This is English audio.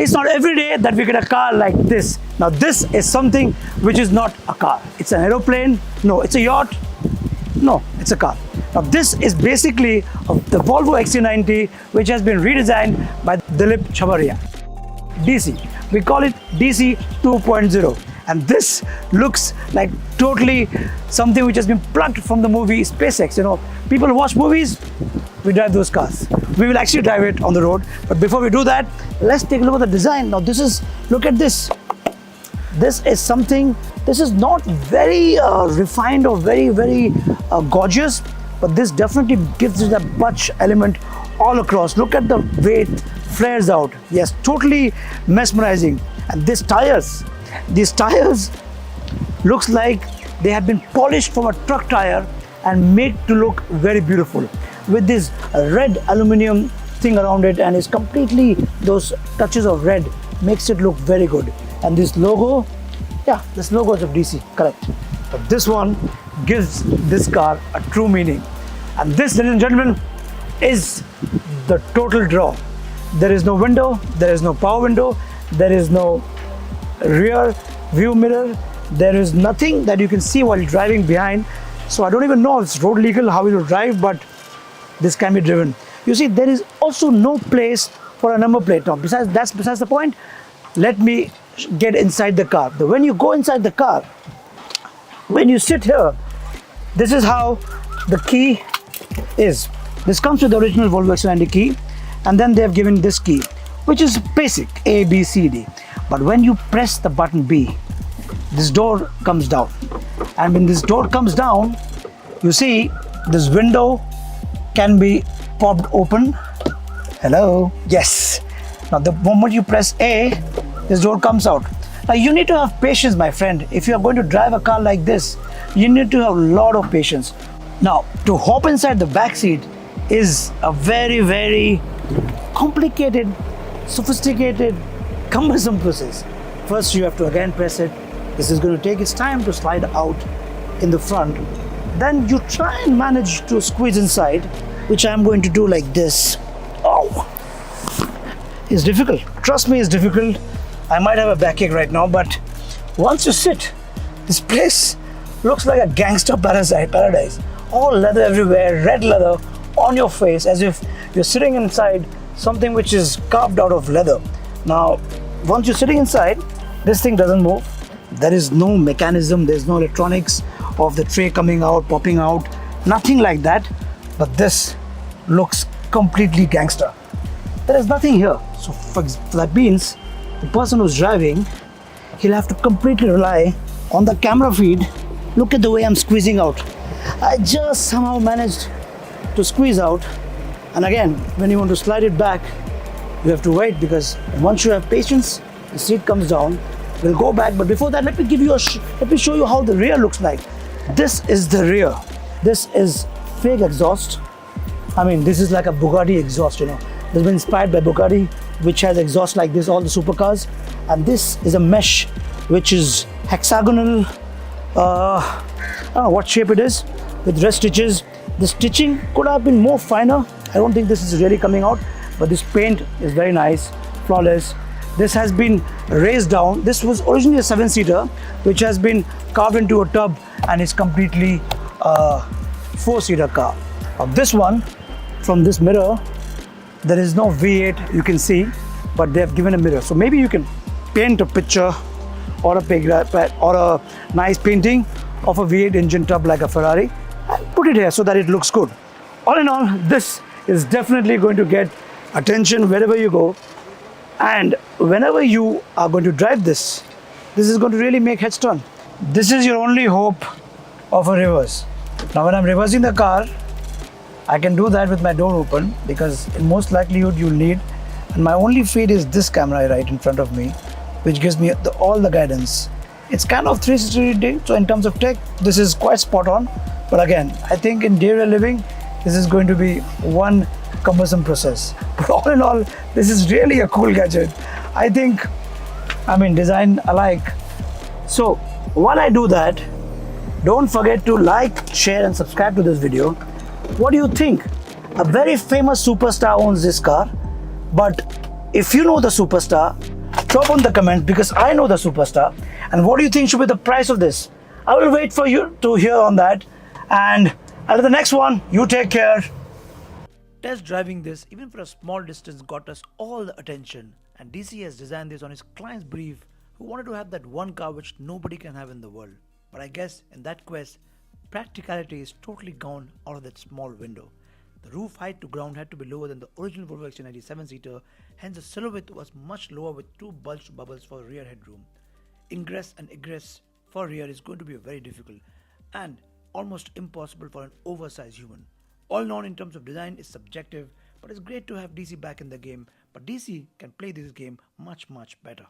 It's not every day that we get a car like this. Now this is something which is not a car. It's an aeroplane. No, it's a yacht. No, it's a car. Now this is basically the Volvo XC90, which has been redesigned by Dilip Chhabria. DC. We call it DC 2.0. And this looks like totally something which has been plucked from the movie SpaceX. You know, people who watch movies, we drive those cars. We will actually drive it on the road. But before we do that, let's take a look at the design. Now look at this. This is something, this is not very refined or very gorgeous, but this definitely gives it a butch element all across. Look at the way it flares out. Yes, totally mesmerizing. And these tires looks like they have been polished from a truck tire and made to look very beautiful with this red aluminum thing around it, and it's completely, those touches of red makes it look very good. And this logo, yeah, this logo is of DC, correct. But this one gives this car a true meaning. And this, ladies and gentlemen, is the total draw. There is no window, there is no power window, there is no rear view mirror, there is nothing that you can see while driving behind. So I don't even know if it's road legal how it will drive, but this can be driven. You see, there is also no place for a number plate. Now besides the point, let me get inside the car. When you go inside the car, when you sit here, this is how the key is. This comes with the original Volvo XC90 key, and then they have given this key, which is basic A, B, C, D. But when you press the button B, this door comes down. And when this door comes down, you see this window can be popped open. Hello? Yes. Now the moment you press A, this door comes out. Now you need to have patience, my friend. If you are going to drive a car like this, you need to have a lot of patience. Now, to hop inside the back seat is a very complicated, sophisticated, cumbersome process. First, you have to again press it. This is going to take its time to slide out in the front. Then you try and manage to squeeze inside, which I'm going to do like this. Oh, it's difficult. Trust me, it's difficult. I might have a backache right now, but once you sit, this place looks like a gangster paradise. All leather everywhere, red leather on your face, as if you're sitting inside something which is carved out of leather. Now, once you're sitting inside, this thing doesn't move. There is no mechanism, there's no electronics of the tray coming out, popping out, nothing like that. But this looks completely gangster. There is nothing here. So that means the person who's driving, he'll have to completely rely on the camera feed. Look at the way I'm squeezing out. I just somehow managed to squeeze out. And again, when you want to slide it back, you have to wait, because once you have patience, the seat comes down. We'll go back, but before that, let me show you how the rear looks like. This is the rear. This is fake exhaust. I mean, this is like a Bugatti exhaust, you know. It's been inspired by Bugatti, which has exhaust like this, all the supercars. And this is a mesh, which is hexagonal. I don't know what shape it is, with red stitches. The stitching could have been more finer. I don't think this is really coming out, but this paint is very nice, flawless. This has been raised down. This was originally a 7-seater, which has been carved into a tub and is completely a 4-seater car. Now this one, from this mirror, there is no V8 you can see, but they have given a mirror. So maybe you can paint a picture or a nice painting of a V8 engine tub like a Ferrari and put it here so that it looks good. All in all, this is definitely going to get attention wherever you go. And whenever you are going to drive this is going to really make heads turn. This is your only hope of a reverse. Now when I'm reversing the car, I can do that with my door open, because in most likelihood you'll need, and my only feed is this camera right in front of me, which gives me all the guidance. It's kind of 360 so in terms of tech, this is quite spot on. But again, I think in day-to-day living, this is going to be one cumbersome process. But all in all, this is really a cool gadget. I think, design alike. So while I do that, don't forget to like, share and subscribe to this video. What do you think? A very famous superstar owns this car, but If you know the superstar, drop on the comment because I know the superstar. And what do you think should be the price of this? I will wait for you to hear on that. And until the next one, you take care. Test driving this, even for a small distance, got us all the attention. And DC has designed this on his client's brief, who wanted to have that one car which nobody can have in the world. But I guess in that quest, practicality is totally gone out of that small window. The roof height to ground had to be lower than the original Volvo XC 7-seater, hence the silhouette was much lower with two bulged bubbles for rear headroom. Ingress and egress for rear is going to be very difficult and almost impossible for an oversized human. All known in terms of design is subjective, but it's great to have DC back in the game, but DC can play this game much better.